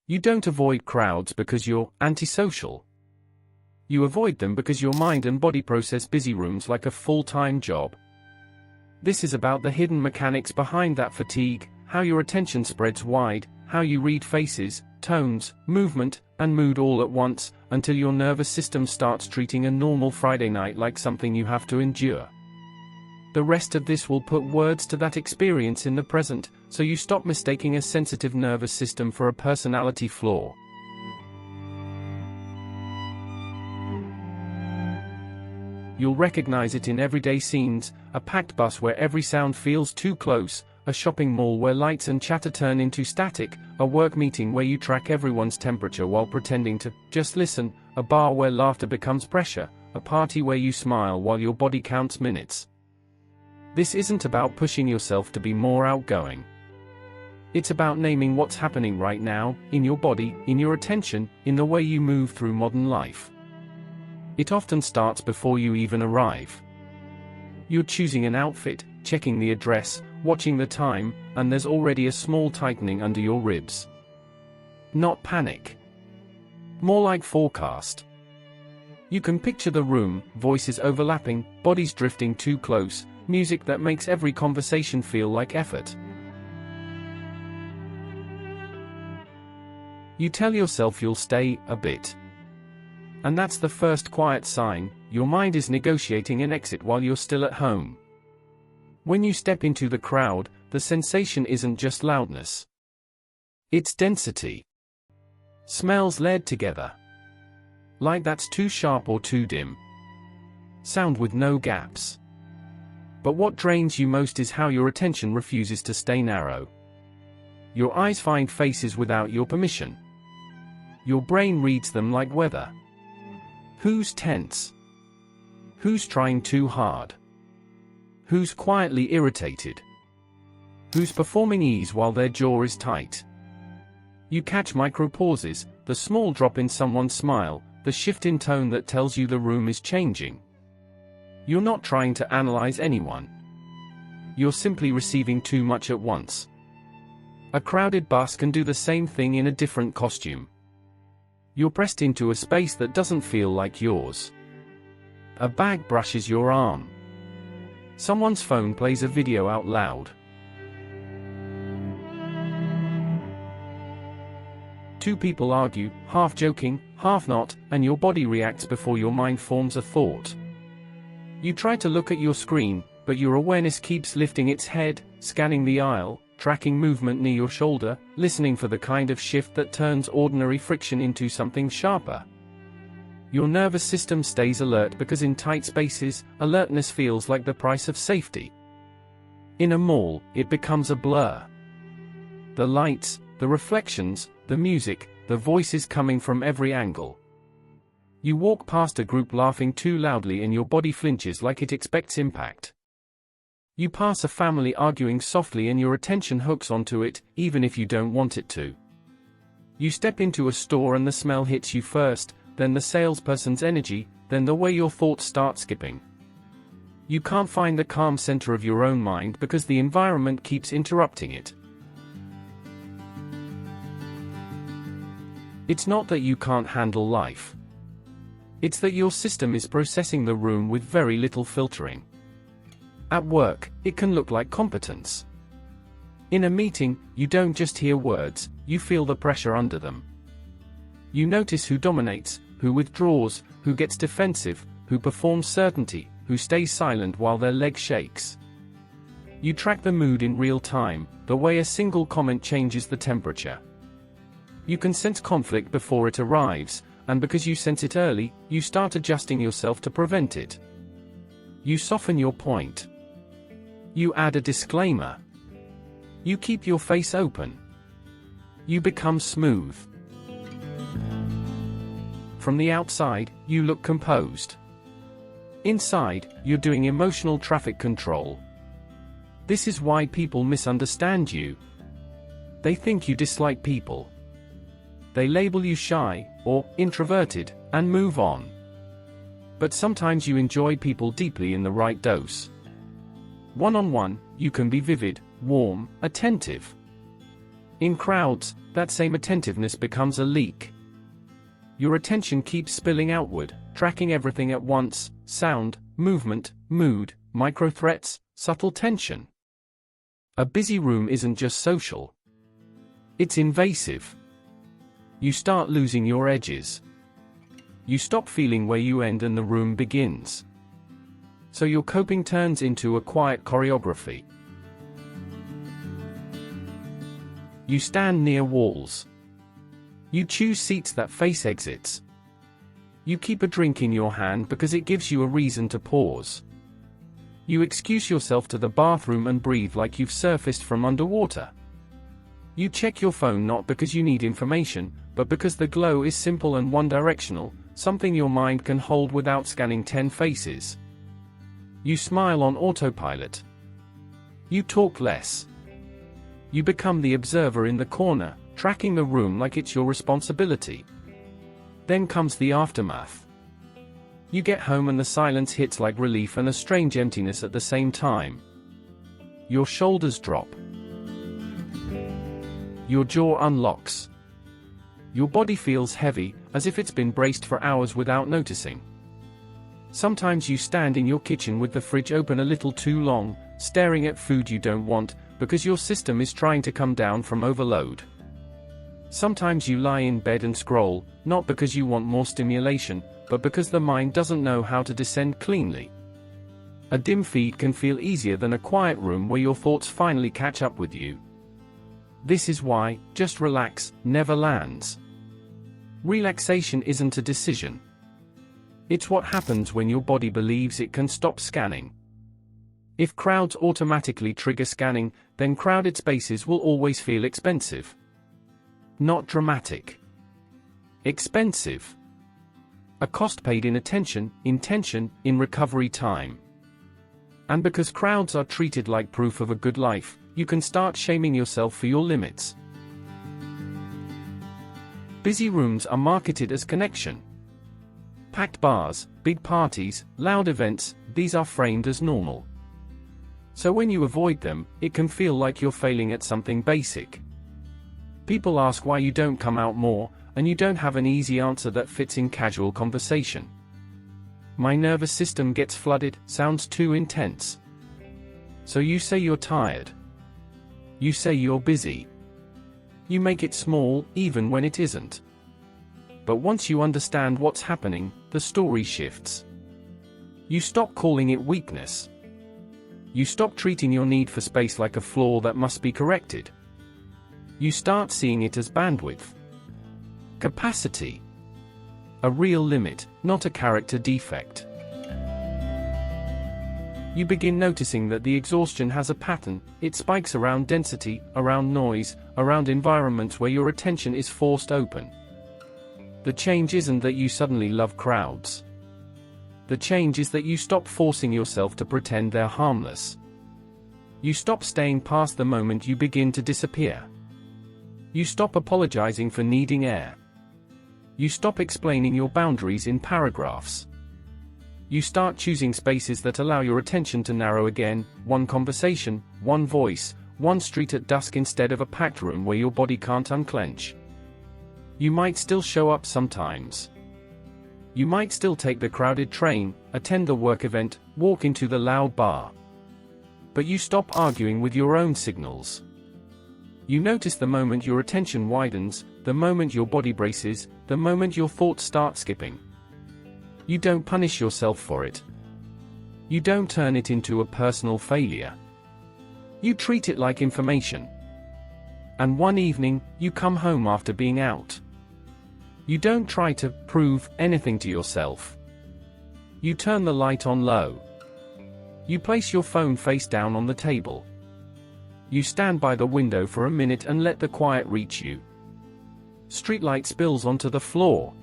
You don't avoid crowds because you're antisocial. You avoid them because your mind and body process busy rooms like a full-time job. This is about the hidden mechanics behind that fatigue, how your attention spreads wide, how you read faces, tones, movement, and mood all at once, until your nervous system starts treating a normal Friday night like something you have to endure. The rest of this will put words to that experience in the present, so you stop mistaking a sensitive nervous system for a personality flaw. You'll recognize it in everyday scenes: a packed bus where every sound feels too close, a shopping mall where lights and chatter turn into static, a work meeting where you track everyone's temperature while pretending to just listen, a bar where laughter becomes pressure, a party where you smile while your body counts minutes. This isn't about pushing yourself to be more outgoing. It's about naming what's happening right now, in your body, in your attention, in the way you move through modern life. It often starts before you even arrive. You're choosing an outfit, checking the address, watching the time, and there's already a small tightening under your ribs. Not panic. More like forecast. You can picture the room, voices overlapping, bodies drifting too close, music that makes every conversation feel like effort. You tell yourself you'll stay a bit. And that's the first quiet sign: your mind is negotiating an exit while you're still at home. When you step into the crowd, the sensation isn't just loudness. It's density. Smells layered together. Light that's too sharp or too dim. Sound with no gaps. But what drains you most is how your attention refuses to stay narrow. Your eyes find faces without your permission. Your brain reads them like weather. Who's tense? Who's trying too hard? Who's quietly irritated? Who's performing ease while their jaw is tight? You catch micro pauses, the small drop in someone's smile, the shift in tone that tells you the room is changing. You're not trying to analyze anyone. You're simply receiving too much at once. A crowded bus can do the same thing in a different costume. You're pressed into a space that doesn't feel like yours. A bag brushes your arm. Someone's phone plays a video out loud. Two people argue, half joking, half not, and your body reacts before your mind forms a thought. You try to look at your screen, but your awareness keeps lifting its head, scanning the aisle, tracking movement near your shoulder, listening for the kind of shift that turns ordinary friction into something sharper. Your nervous system stays alert because in tight spaces, alertness feels like the price of safety. In a mall, it becomes a blur. The lights, the reflections, the music, the voices coming from every angle. You walk past a group laughing too loudly and your body flinches like it expects impact. You pass a family arguing softly and your attention hooks onto it, even if you don't want it to. You step into a store and the smell hits you first, then the salesperson's energy, then the way your thoughts start skipping. You can't find the calm center of your own mind because the environment keeps interrupting it. It's not that you can't handle life. It's that your system is processing the room with very little filtering. At work, it can look like competence. In a meeting, you don't just hear words, you feel the pressure under them. You notice who dominates, who withdraws, who gets defensive, who performs certainty, who stays silent while their leg shakes. You track the mood in real time, the way a single comment changes the temperature. You can sense conflict before it arrives, and because you sense it early, you start adjusting yourself to prevent it. You soften your point. You add a disclaimer. You keep your face open. You become smooth. From the outside, you look composed. Inside, you're doing emotional traffic control. This is why people misunderstand you. They think you dislike people. They label you shy, or introverted, and move on. But sometimes you enjoy people deeply in the right dose. One-on-one, you can be vivid, warm, attentive. In crowds, that same attentiveness becomes a leak. Your attention keeps spilling outward, tracking everything at once: sound, movement, mood, micro-threats, subtle tension. A busy room isn't just social. It's invasive. You start losing your edges. You stop feeling where you end and the room begins. So your coping turns into a quiet choreography. You stand near walls. You choose seats that face exits. You keep a drink in your hand because it gives you a reason to pause. You excuse yourself to the bathroom and breathe like you've surfaced from underwater. You check your phone not because you need information, but because the glow is simple and one-directional, something your mind can hold without scanning 10 faces. You smile on autopilot. You talk less. You become the observer in the corner, tracking the room like it's your responsibility. Then comes the aftermath. You get home and the silence hits like relief and a strange emptiness at the same time. Your shoulders drop. Your jaw unlocks. Your body feels heavy, as if it's been braced for hours without noticing. Sometimes you stand in your kitchen with the fridge open a little too long, staring at food you don't want, because your system is trying to come down from overload. Sometimes you lie in bed and scroll, not because you want more stimulation, but because the mind doesn't know how to descend cleanly. A dim feed can feel easier than a quiet room where your thoughts finally catch up with you. This is why "just relax" never lands. Relaxation isn't a decision. It's what happens when your body believes it can stop scanning. If crowds automatically trigger scanning, then crowded spaces will always feel expensive. Not dramatic. Expensive. A cost paid in attention, in tension, in recovery time. And because crowds are treated like proof of a good life, you can start shaming yourself for your limits. Busy rooms are marketed as connection. Packed bars, big parties, loud events, these are framed as normal. So when you avoid them, it can feel like you're failing at something basic. People ask why you don't come out more, and you don't have an easy answer that fits in casual conversation. My nervous system gets flooded, sounds too intense. So you say you're tired. You say you're busy. You make it small, even when it isn't. But once you understand what's happening, the story shifts. You stop calling it weakness. You stop treating your need for space like a flaw that must be corrected. You start seeing it as bandwidth. Capacity. A real limit, not a character defect. You begin noticing that the exhaustion has a pattern. It spikes around density, around noise, around environments where your attention is forced open. The change isn't that you suddenly love crowds. The change is that you stop forcing yourself to pretend they're harmless. You stop staying past the moment you begin to disappear. You stop apologizing for needing air. You stop explaining your boundaries in paragraphs. You start choosing spaces that allow your attention to narrow again: one conversation, one voice, one street at dusk instead of a packed room where your body can't unclench. You might still show up sometimes. You might still take the crowded train, attend the work event, walk into the loud bar. But you stop arguing with your own signals. You notice the moment your attention widens, the moment your body braces, the moment your thoughts start skipping. You don't punish yourself for it. You don't turn it into a personal failure. You treat it like information. And one evening, you come home after being out. You don't try to prove anything to yourself. You turn the light on low. You place your phone face down on the table. You stand by the window for a minute and let the quiet reach you. Streetlight spills onto the floor.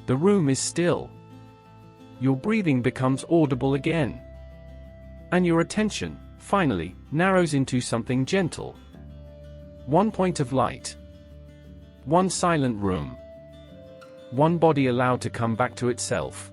The room is still. Your breathing becomes audible again. And your attention, finally, narrows into something gentle. One point of light. One silent room. One body allowed to come back to itself.